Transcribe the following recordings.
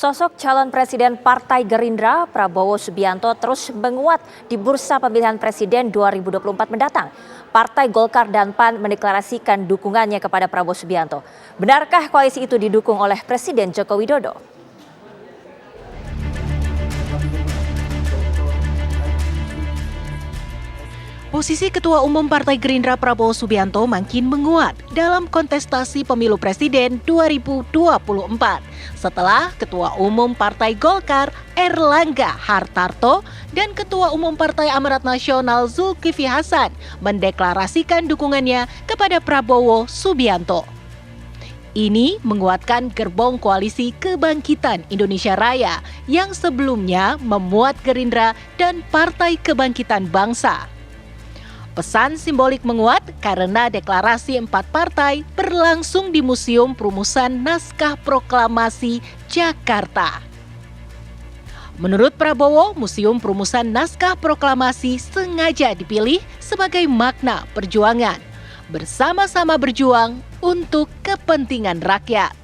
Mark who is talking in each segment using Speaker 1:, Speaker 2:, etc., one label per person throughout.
Speaker 1: Sosok calon presiden Partai Gerindra, Prabowo Subianto terus menguat di bursa pemilihan presiden 2024 mendatang. Partai Golkar dan PAN mendeklarasikan dukungannya kepada Prabowo Subianto. Benarkah koalisi itu didukung oleh Presiden Joko Widodo?
Speaker 2: Posisi Ketua Umum Partai Gerindra Prabowo Subianto makin menguat dalam kontestasi pemilu presiden 2024 setelah Ketua Umum Partai Golkar Erlangga Hartarto dan Ketua Umum Partai Amanat Nasional Zulkifli Hasan mendeklarasikan dukungannya kepada Prabowo Subianto. Ini menguatkan gerbong koalisi Kebangkitan Indonesia Raya yang sebelumnya memuat Gerindra dan Partai Kebangkitan Bangsa. Pesan simbolik menguat karena deklarasi 4 partai berlangsung di Museum Perumusan Naskah Proklamasi Jakarta. Menurut Prabowo, Museum Perumusan Naskah Proklamasi sengaja dipilih sebagai makna perjuangan, bersama-sama berjuang untuk kepentingan rakyat.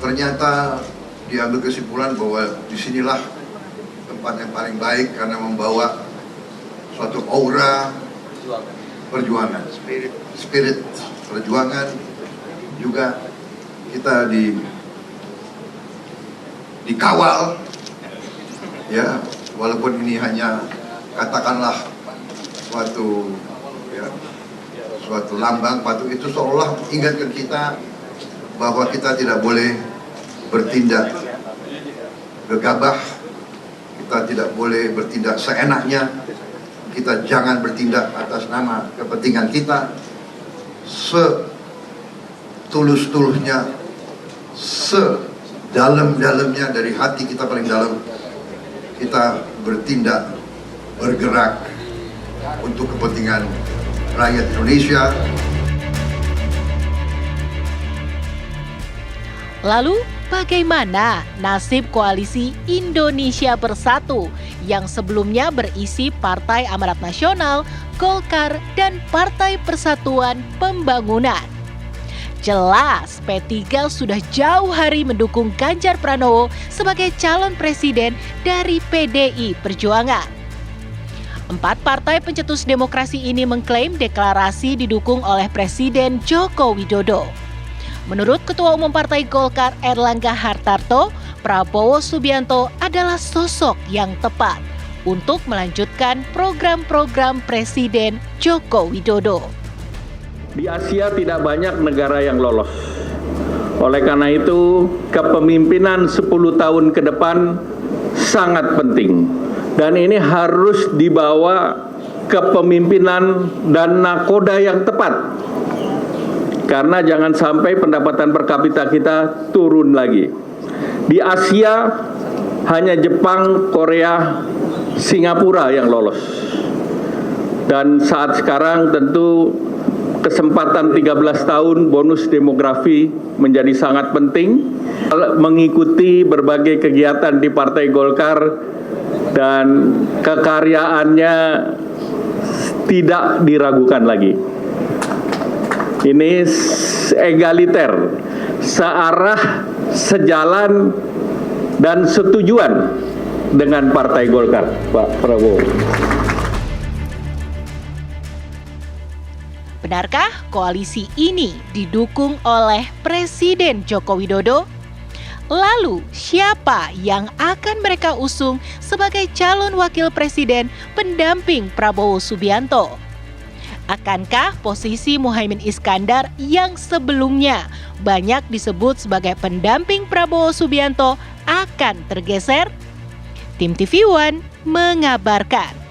Speaker 3: Ternyata diambil kesimpulan bahwa disinilah tempat yang paling baik karena membawa suatu aura perjuangan, spirit perjuangan. Juga kita dikawal, ya, walaupun ini hanya katakanlah suatu lambang patut, itu seolah ingatkan kita bahwa kita tidak boleh bertindak gegabah, kita tidak boleh bertindak seenaknya. Kita jangan bertindak atas nama kepentingan kita, setulus-tulusnya, sedalam-dalamnya dari hati kita paling dalam. Kita bertindak, bergerak untuk kepentingan rakyat Indonesia.
Speaker 2: Lalu, bagaimana nasib koalisi Indonesia Bersatu yang sebelumnya berisi Partai Amanat Nasional, Golkar, dan Partai Persatuan Pembangunan? Jelas P3 sudah jauh hari mendukung Ganjar Pranowo sebagai calon presiden dari PDI Perjuangan. 4 partai pencetus demokrasi ini mengklaim deklarasi didukung oleh Presiden Joko Widodo. Menurut Ketua Umum Partai Golkar Erlangga Hartarto, Prabowo Subianto adalah sosok yang tepat untuk melanjutkan program-program Presiden Joko Widodo.
Speaker 4: Di Asia tidak banyak negara yang lolos. Oleh karena itu, kepemimpinan 10 tahun ke depan sangat penting. Dan ini harus dibawa kepemimpinan dan nakoda yang tepat. Karena jangan sampai pendapatan per kapita kita turun lagi. Di Asia hanya Jepang, Korea, Singapura yang lolos. Dan saat sekarang tentu kesempatan 13 tahun bonus demografi menjadi sangat penting. Mengikuti berbagai kegiatan di Partai Golkar dan kekaryaannya tidak diragukan lagi. Ini egaliter, searah, sejalan, dan setujuan dengan Partai Golkar, Pak Prabowo.
Speaker 2: Benarkah koalisi ini didukung oleh Presiden Joko Widodo? Lalu, siapa yang akan mereka usung sebagai calon wakil presiden pendamping Prabowo Subianto? Akankah posisi Muhaimin Iskandar yang sebelumnya banyak disebut sebagai pendamping Prabowo Subianto akan tergeser? Tim TV One mengabarkan.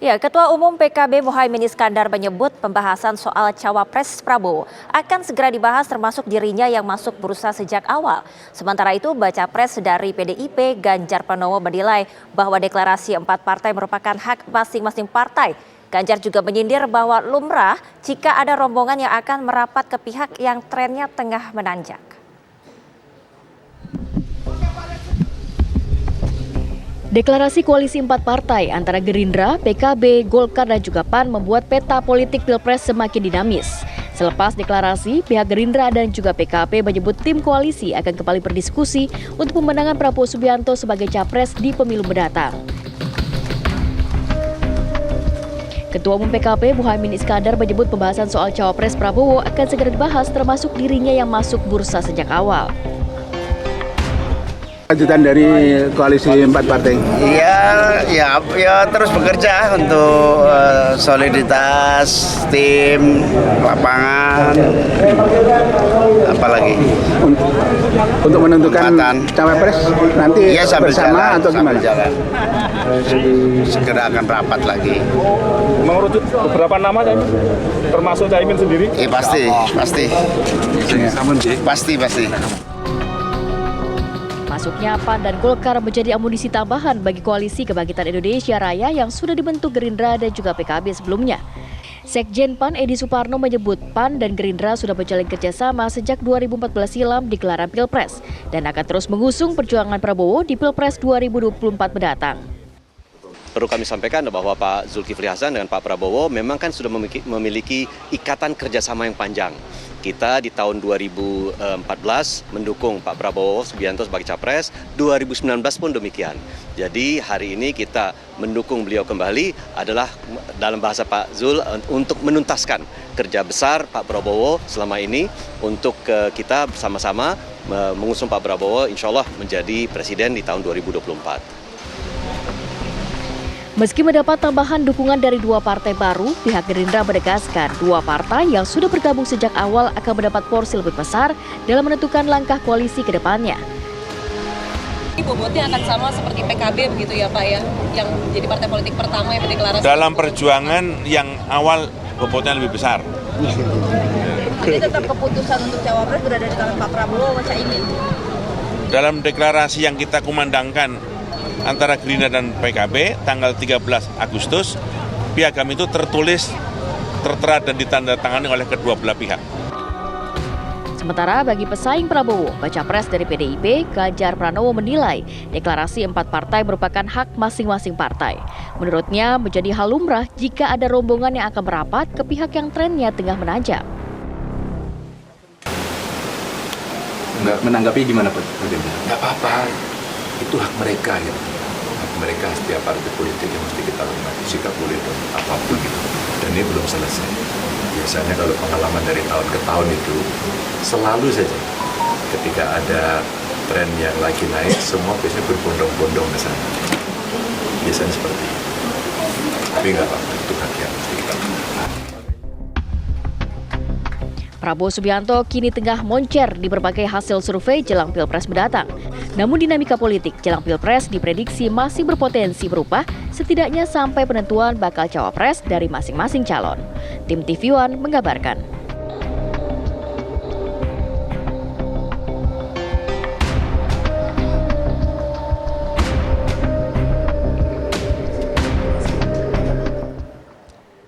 Speaker 1: Ya, Ketua Umum PKB Muhaimin Iskandar menyebut pembahasan soal Cawapres Prabowo akan segera dibahas termasuk dirinya yang masuk bursa sejak awal. Sementara itu, baca pres dari PDIP Ganjar Pranowo menilai bahwa deklarasi 4 partai merupakan hak masing-masing partai. Ganjar juga menyindir bahwa lumrah jika ada rombongan yang akan merapat ke pihak yang trennya tengah menanjak.
Speaker 5: Deklarasi koalisi 4 partai antara Gerindra, PKB, Golkar, dan juga PAN membuat peta politik Pilpres semakin dinamis. Selepas deklarasi, pihak Gerindra dan juga PKB menyebut tim koalisi akan kembali berdiskusi untuk pemenangan Prabowo Subianto sebagai capres di pemilu mendatang. Ketua Umum PKB Muhaimin Iskandar menyebut pembahasan soal cawapres Prabowo akan segera dibahas, termasuk dirinya yang masuk bursa sejak awal.
Speaker 6: Lanjutan dari koalisi 4 partai.
Speaker 7: Ya terus bekerja untuk soliditas tim, lapangan, apalagi
Speaker 6: Untuk menentukan cawapres nanti
Speaker 7: ya,
Speaker 6: bersama atau gimana?
Speaker 7: Jalan. Segera akan rapat lagi.
Speaker 8: Mengerucut beberapa nama tadi, termasuk Caimin sendiri?
Speaker 7: Pasti.
Speaker 5: Masuknya PAN dan Golkar menjadi amunisi tambahan bagi koalisi Kebangkitan Indonesia Raya yang sudah dibentuk Gerindra dan juga PKB sebelumnya. Sekjen PAN Edi Suparno menyebut PAN dan Gerindra sudah menjalin kerjasama sejak 2014 silam di gelaran Pilpres dan akan terus mengusung perjuangan Prabowo di Pilpres 2024 mendatang.
Speaker 9: Perlu kami sampaikan bahwa Pak Zulkifli Hasan dengan Pak Prabowo memang kan sudah memiliki ikatan kerjasama yang panjang. Kita di tahun 2014 mendukung Pak Prabowo Subianto sebagai capres, 2019 pun demikian. Jadi hari ini kita mendukung beliau kembali adalah dalam bahasa Pak Zul untuk menuntaskan kerja besar Pak Prabowo selama ini untuk kita bersama-sama mengusung Pak Prabowo insya Allah menjadi presiden di tahun 2024.
Speaker 5: Meski mendapat tambahan dukungan dari 2 partai baru, pihak Gerindra menegaskan 2 partai yang sudah bergabung sejak awal akan mendapat porsi lebih besar dalam menentukan langkah koalisi ke depannya.
Speaker 10: Bobotnya akan sama seperti PKB begitu ya Pak ya, yang jadi partai politik pertama yang berdeklarasi.
Speaker 11: Dalam perjuangan yang awal bobotnya lebih besar.
Speaker 10: Jadi tetap keputusan untuk cawapres berada di tangan Pak Prabowo sama Caimin.
Speaker 11: Dalam deklarasi yang kita kumandangkan antara Gerindra dan PKB tanggal 13 Agustus, piagam itu tertulis, tertera dan ditandatangani oleh kedua belah pihak.
Speaker 5: Sementara bagi pesaing Prabowo, baca pres dari PDIP, Ganjar Pranowo menilai deklarasi 4 partai merupakan hak masing-masing partai. Menurutnya menjadi hal lumrah jika ada rombongan yang akan merapat ke pihak yang trennya tengah menanjak.
Speaker 6: Menanggapi gimana Pak?
Speaker 12: Nggak apa-apa, itu hak mereka ya. Hak mereka setiap partai politik yang mesti kita hormati, sikap boleh apapun gitu. Dan ini belum selesai. Biasanya kalau pengalaman dari tahun ke tahun itu selalu saja ketika ada tren yang lagi naik, semua biasanya berbondong-bondong ke sana. Biasanya seperti itu. Tapi nggak apa-apa, itu hak yang mesti kita hormati.
Speaker 5: Prabowo Subianto kini tengah moncer di berbagai hasil survei jelang Pilpres mendatang. Namun dinamika politik jelang Pilpres diprediksi masih berpotensi berubah setidaknya sampai penentuan bakal cawapres dari masing-masing calon. Tim TV One mengabarkan.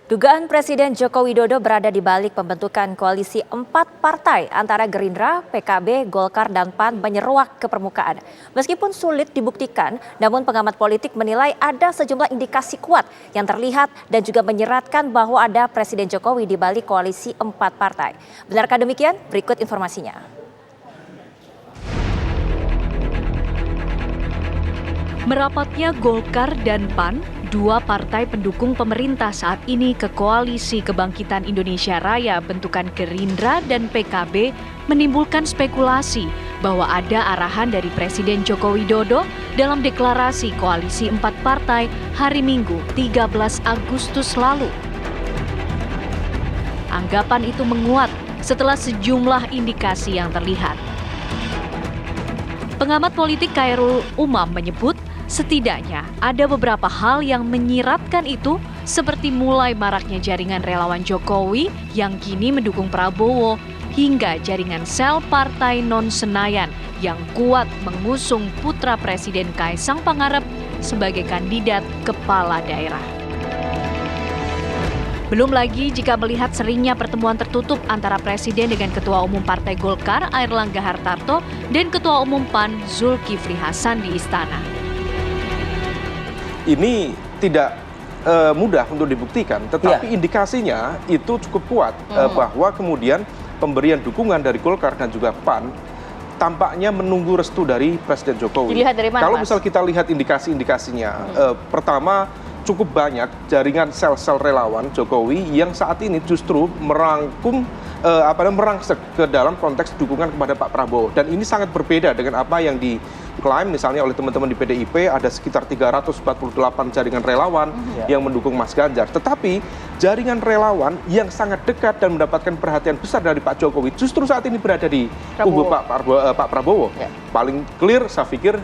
Speaker 1: Dugaan Presiden Joko Widodo berada di balik pembentukan koalisi 4 partai antara Gerindra, PKB, Golkar, dan PAN menyeruak ke permukaan. Meskipun sulit dibuktikan, namun pengamat politik menilai ada sejumlah indikasi kuat yang terlihat dan juga menyeratkan bahwa ada Presiden Jokowi di balik koalisi 4 partai. Benarkah demikian? Berikut informasinya.
Speaker 2: Merapatnya Golkar dan PAN, 2 partai pendukung pemerintah saat ini ke Koalisi Kebangkitan Indonesia Raya bentukan Gerindra dan PKB menimbulkan spekulasi bahwa ada arahan dari Presiden Joko Widodo dalam deklarasi Koalisi 4 partai hari Minggu 13 Agustus lalu. Anggapan itu menguat setelah sejumlah indikasi yang terlihat. Pengamat politik Khairul Umam menyebut setidaknya ada beberapa hal yang menyiratkan itu, seperti mulai maraknya jaringan relawan Jokowi yang kini mendukung Prabowo hingga jaringan sel partai non-Senayan yang kuat mengusung putra Presiden Kaisang Pangarep sebagai kandidat kepala daerah. Belum lagi jika melihat seringnya pertemuan tertutup antara Presiden dengan Ketua Umum Partai Golkar Airlangga Hartarto dan Ketua Umum PAN Zulkifli Hasan di Istana.
Speaker 8: ini tidak mudah untuk dibuktikan, tetapi indikasinya itu cukup kuat bahwa kemudian pemberian dukungan dari Golkar dan juga PAN tampaknya menunggu restu dari Presiden Jokowi.
Speaker 5: Dilihat dari mana,
Speaker 8: Kalau
Speaker 5: Mas?
Speaker 8: misal kita lihat indikasi-indikasinya, pertama cukup banyak jaringan sel-sel relawan Jokowi yang saat ini justru merangsek ke dalam konteks dukungan kepada Pak Prabowo. Dan ini sangat berbeda dengan apa yang diklaim misalnya oleh teman-teman di PDIP, ada sekitar 348 jaringan relawan yang mendukung Mas Ganjar. Tetapi jaringan relawan yang sangat dekat dan mendapatkan perhatian besar dari Pak Jokowi justru saat ini berada di kubu Pak Prabowo. Paling clear saya pikir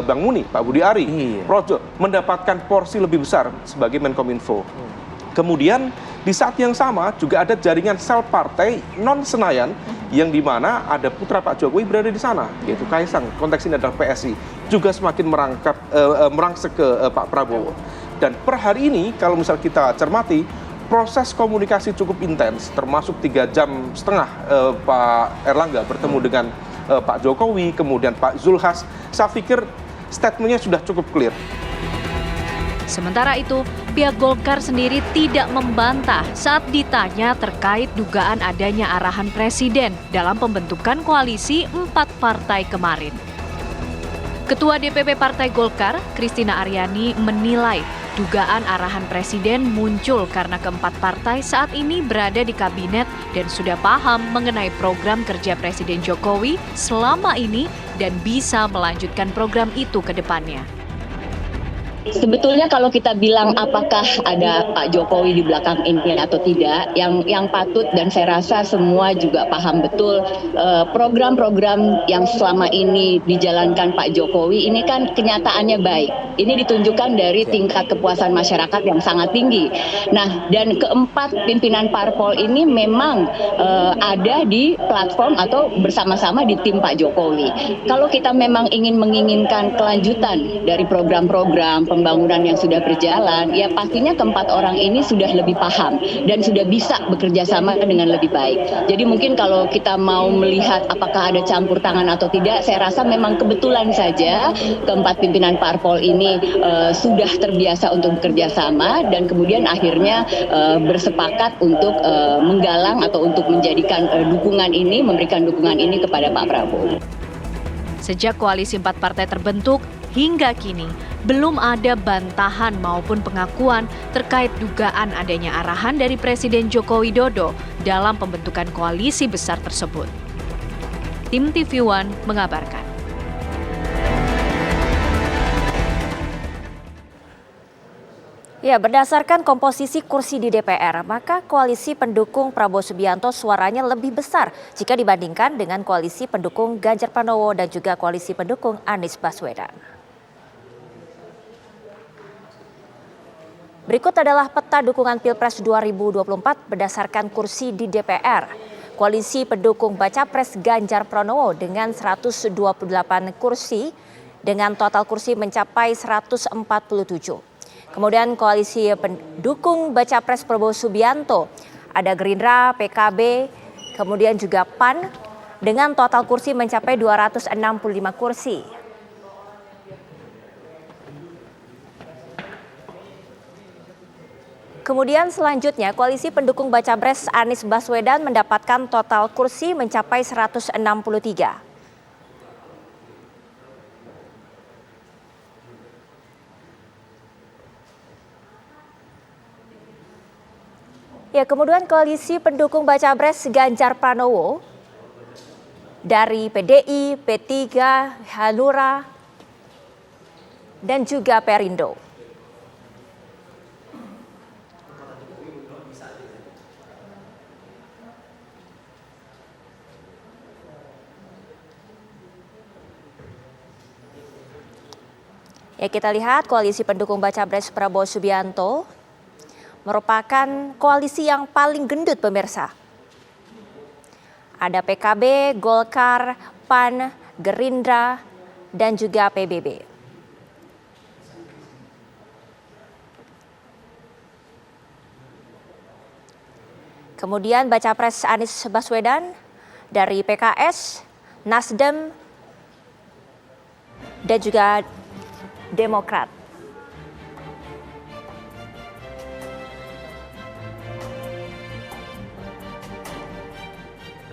Speaker 8: Bang Muni, Pak Budi Ari, Projo mendapatkan porsi lebih besar sebagai Menkominfo. Kemudian di saat yang sama juga ada jaringan sel partai non Senayan yang dimana ada putra Pak Jokowi berada di sana, yaitu Kaisang. Konteks ini adalah PSI, juga semakin merangsek ke Pak Prabowo. Dan per hari ini kalau misal kita cermati, proses komunikasi cukup intens, termasuk 3,5 jam Pak Erlangga bertemu dengan Pak Jokowi, kemudian Pak Zulhas. Saya pikir statementnya sudah cukup clear.
Speaker 5: Sementara itu, pihak Golkar sendiri tidak membantah saat ditanya terkait dugaan adanya arahan Presiden dalam pembentukan koalisi 4 partai kemarin. Ketua DPP Partai Golkar, Christina Aryani, menilai dugaan arahan Presiden muncul karena keempat partai saat ini berada di kabinet dan sudah paham mengenai program kerja Presiden Jokowi selama ini dan bisa melanjutkan program itu ke depannya.
Speaker 13: Sebetulnya kalau kita bilang apakah ada Pak Jokowi di belakang ini atau tidak, yang patut dan saya rasa semua juga paham betul program-program yang selama ini dijalankan Pak Jokowi ini kan kenyataannya baik. Ini ditunjukkan dari tingkat kepuasan masyarakat yang sangat tinggi. Nah, dan keempat pimpinan parpol ini memang ada di platform atau bersama-sama di tim Pak Jokowi. Kalau kita memang ingin menginginkan kelanjutan dari program-program pembangunan yang sudah berjalan, ya pastinya keempat orang ini sudah lebih paham dan sudah bisa bekerja sama dengan lebih baik. Jadi mungkin kalau kita mau melihat apakah ada campur tangan atau tidak, saya rasa memang kebetulan saja keempat pimpinan parpol ini sudah terbiasa untuk bekerja sama dan kemudian akhirnya bersepakat untuk menggalang atau untuk menjadikan dukungan ini, memberikan dukungan ini kepada Pak Prabowo.
Speaker 5: Sejak koalisi 4 partai terbentuk, hingga kini belum ada bantahan maupun pengakuan terkait dugaan adanya arahan dari Presiden Joko Widodo dalam pembentukan koalisi besar tersebut. Tim TV One mengabarkan.
Speaker 1: Ya, berdasarkan komposisi kursi di DPR, maka koalisi pendukung Prabowo Subianto suaranya lebih besar jika dibandingkan dengan koalisi pendukung Ganjar Pranowo dan juga koalisi pendukung Anies Baswedan. Berikut adalah peta dukungan Pilpres 2024 berdasarkan kursi di DPR. Koalisi pendukung Baca Pres Ganjar Pranowo dengan 128 kursi dengan total kursi mencapai 147. Kemudian koalisi pendukung Baca Pres Prabowo Subianto ada Gerindra, PKB, kemudian juga PAN dengan total kursi mencapai 265 kursi. Kemudian selanjutnya koalisi pendukung Baca Pres Anies Baswedan mendapatkan total kursi mencapai 163. Ya, kemudian koalisi pendukung Baca Pres Ganjar Pranowo dari PDI, P3, Hanura, dan juga Perindo. Ya, kita lihat koalisi pendukung Baca Pres Prabowo Subianto merupakan koalisi yang paling gendut pemirsa. Ada PKB, Golkar, PAN, Gerindra, dan juga PBB. Kemudian Baca Pres Anies Baswedan dari PKS, Nasdem, dan juga Demokrat.